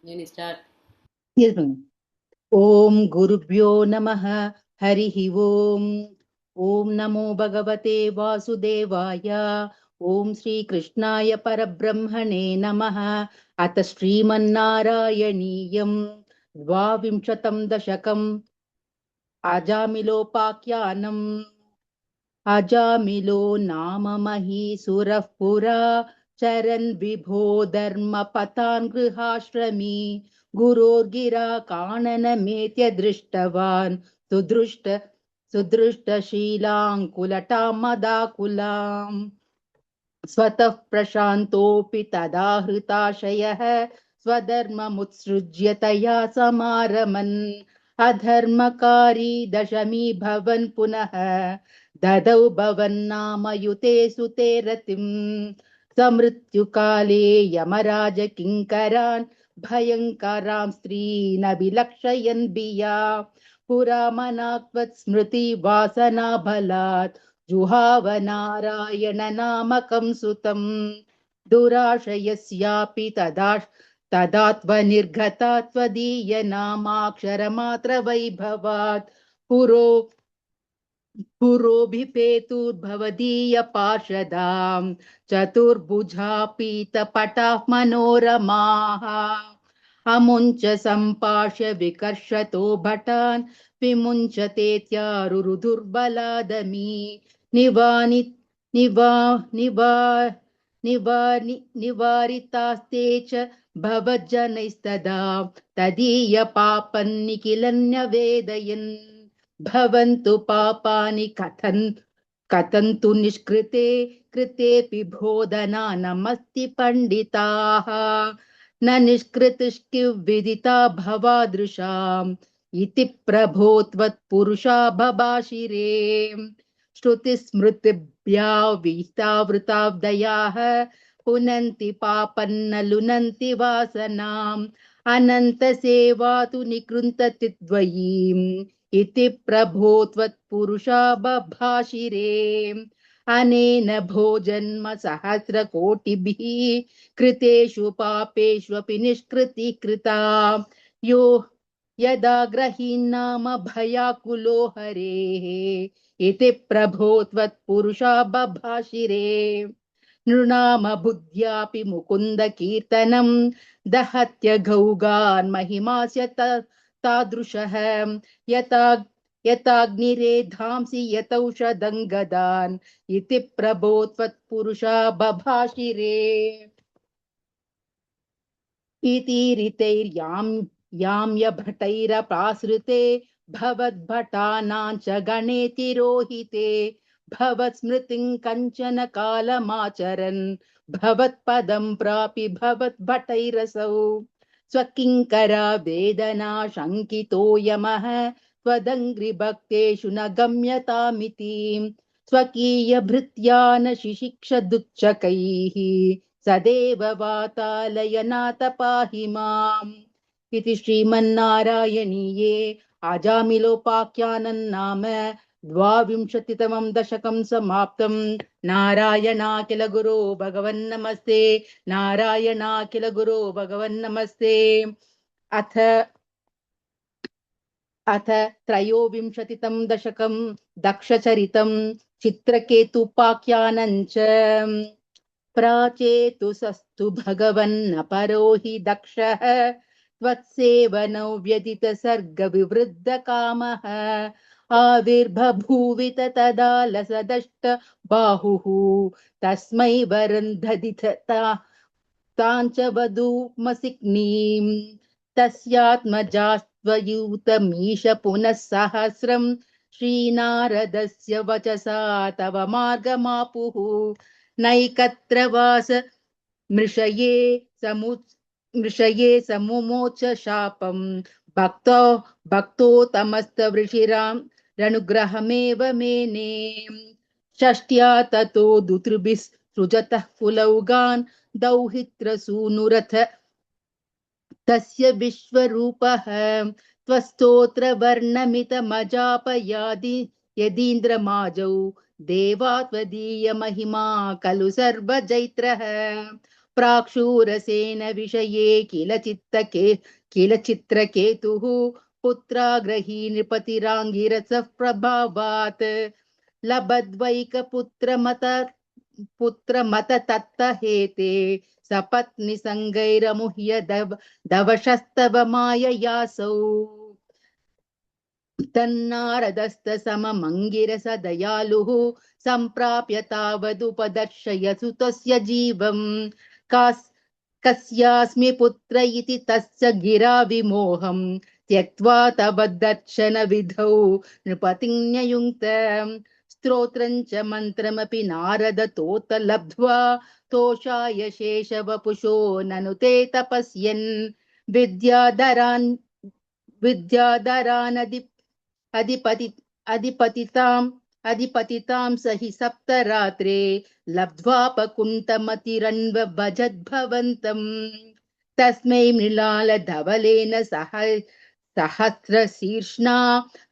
Any start? Yes, ma'am. Om Gurubhyo Namaha Harihi Om. Om Namo Bhagavate Vasudevaya. Om Shri Krishnaya Parabrahmane Namaha. Ata Srimannarayaniyam Dvavimshatam Dashakam Ajamilopakhyanam अजामिलो नाम महीसुरः पुरा चरन् विभो धर्मपतान् गृहाश्रमी गुरोर्गिरा काननमेत्य दृष्टवान् सुदृष्टशीलाङ्कुलटां मदाकुलाम् स्वतः प्रशान्तोऽपि तदा हृताशयः स्वधर्ममुत्सृज्य तया समारमन् अधर्मकारी दशमी भवन् पुनः ददौ भवन्नामयुते सुते रतिम् समृत्युकाले यमराज किङ्करान् भयङ्करां स्त्रीनभिलक्षयन् भिया पुरा मनाक्वत् स्मृति वासना बलात् जुहावनारायण नामकं सुतम् दुराशयस्यापि तदात्वनिर्गता त्वदीय नामाक्षरमात्र वैभवात् पुरोभिपेतुर्भवदीय पार्षदाम् चतुर्भुजा पीतपटाः मनोरमाः अमुञ्च सम्पाश्य विकर्षतो भटान् विमुञ्चतेत्यारुरुदुर्बलादमी निवानि निवा निवा निवानि निवारितास्ते च भवज्जनैस्तदा तदीयपापन्निखिलन्यवेदयन् भवन्तु पापानि कथन्तु निष्कृते कृतेऽपि बोधना नमस्ति पण्डिताः न निष्कृतिष्किविदिता भवादृशाम् इति प्रभो त्वत्पुरुषा बभाषिरे श्रुतिस्मृतिभ्या विहितावृताब्दयाः पुनन्ति पापन्न लुनन्ति वासनाम् अनन्तसेवा तु निकृन्तति द्वयीम् इति प्रभो त्वत्पुरुषा बभाषिरे अनेन भोजन्म सहस्रकोटिभिः कृतेषु पापेष्वपि निष्कृतिः कृता यो यदा ग्रहीन्नाम भयाकुलो हरेः इति प्रभो त्वत्पुरुषा बभाषिरे नृणाम बुद्ध्यापि मुकुन्द कीर्तनम् दहत्य गौगान् महिमास्य तादृशः यताग्निरेधांसि यतौषधं गदान् इति प्रभो त्वत्पुरुषा बभाषिरे याम्यभटैरपाश्रिते भवद्भटानां च गणे तिरोहिते भवत्स्मृतिं कञ्चन कालमाचरन् भवत्पदं प्रापि भवद्भटैरसौ स्वकिङ्करा वेदना शङ्कितो यमः त्वदङ्घ्रिभक्तेषु न गम्यतामिति स्वकीयभृत्या न शिशिक्षदुच्चकैः सदेव वातालयनाथ पाहि माम् इति श्रीमन्नारायणीये आजामिलोपाख्यानं नाम द्वाविंशतितमं दशकं समाप्तम् नारायणाखिल गुरो भगवन्नमस्ते नारायणाखिल गुरो भगवन्नमस्ते अथ त्रयोविंशतितं दशकं दक्षचरितं चित्रकेतुपाख्यानं च प्राचेतुसस्तु भगवन्नपरो हि दक्षः त्वत्सेवनौ व्यदित सर्गविवृद्धकामः आविर्बभूवित तदा लसदष्ट बाहुः तस्मै वरं ददित ताञ्च वधूमसिग्नीम् तस्यात्मजास्त्वयूतमीश पुनः सहस्रं श्रीनारदस्य वचसा तव मार्गमापुः नैकत्र वास मृषये समुमोच शापं भक्तोत्तमस्तवृषिरां रनुग्रहमेव मेने षष्ट्या ततो दुतृभिः सृजतः कुलौगान् दौहित्रसूनुरथ तस्य विश्वरूपः त्वस्तोत्रवर्णमितमजापयादि यदीन्द्रमाजौ देवा त्वदीय महिमा खलु सर्वजैत्रः प्राक्षूरसेन विषये किल चित्रकेतुः पुत्राग्रही नृपतिराङ्गिरसः प्रभावात् पुत्रमत तत्तहेते सपत्नि संगैरमुह्य दवशस्तव माययासौ तन्नारदस्तसममङ्गिरस दयालुः सम्प्राप्य तावदुपदर्शय सुतस्य जीवम् कस्यास्मि पुत्र इति तस्य गिरा विमोहम् त्यक्त्वा तव दर्शन विधौ नृपतिन्ययुङ्क्त स्तोत्रम् च मन्त्रमपि नारदतोत लब्ध्वा तोषाय शेषवपुषो ननु ते तपस्यन् विद्याधरानदि अधिपतितां स हि सप्तरात्रे लब्ध्वापकुण्ठमतिरन्व भजद्भवन्तम् तस्मै मृणाल धवलेन सहस्रशीर्ष्णा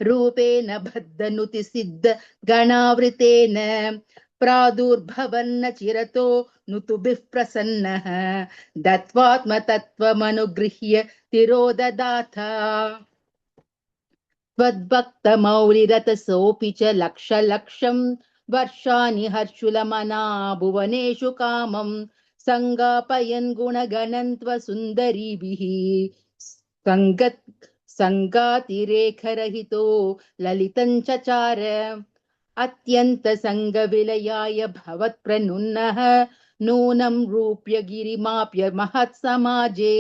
रूपेण बद्धनुति सिद्ध गणावृतेन प्रादुर्भवन्न चिरतो नुतुभिः प्रसन्नः दत्वात्मतत्त्वमनुगृह्य तिरोददाथ त्वद्भक्तमौलिरतसोऽपि च लक्षं वर्षाणि हर्षुलमना भुवनेषु कामं सङ्गापयन् गुणगणन्त्वसुन्दरीभिः सङ्गातिरेखरहितो ललितं चचार अत्यन्तसङ्गविलयाय भवत्प्रनुन्नः नूनं रूप्य गिरिमाप्य महत्समाजे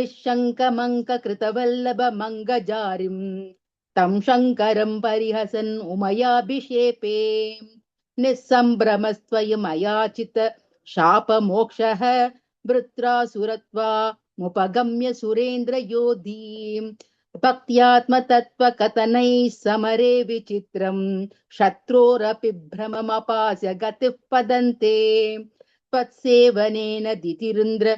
निःशङ्कमङ्ककृतवल्लभमङ्गजारिम् तं शङ्करं परिहसन् उमयाभिषेपे निःसम्भ्रमस्त्वयमयाचित शापमोक्षः वृत्रासुरत्वामुपगम्य सुरेन्द्र योधीम् भक्त्यात्मतत्त्वकथनैः समरे विचित्रम् शत्रोरपि भ्रममपास्य गतिः पदन्ते त्वत्सेवनेन दितिरिन्द्र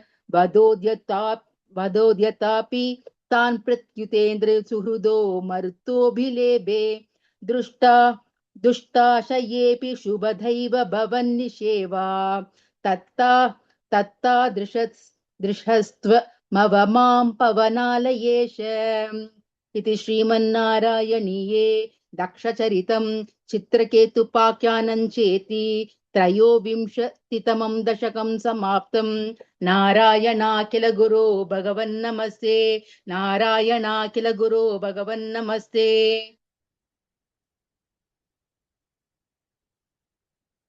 वदोद्यतापि तान् प्रत्युतेन्द्र सुहृदो मरुतोऽभिलेभे दुष्टाशयेऽपि शुभदैव भवन्निषेवा तत्तादृशस्त्वमवमां पवनालयेश इति श्रीमन्नारायणीये दक्षचरितं चित्रकेतुपाख्यानं चेति त्रयोविंशतितमं दशकं समाप्तं। नारायणाखिल गुरो भगवन्नमस्ते। नारायणाखिल गुरो भगवन्नमस्ते।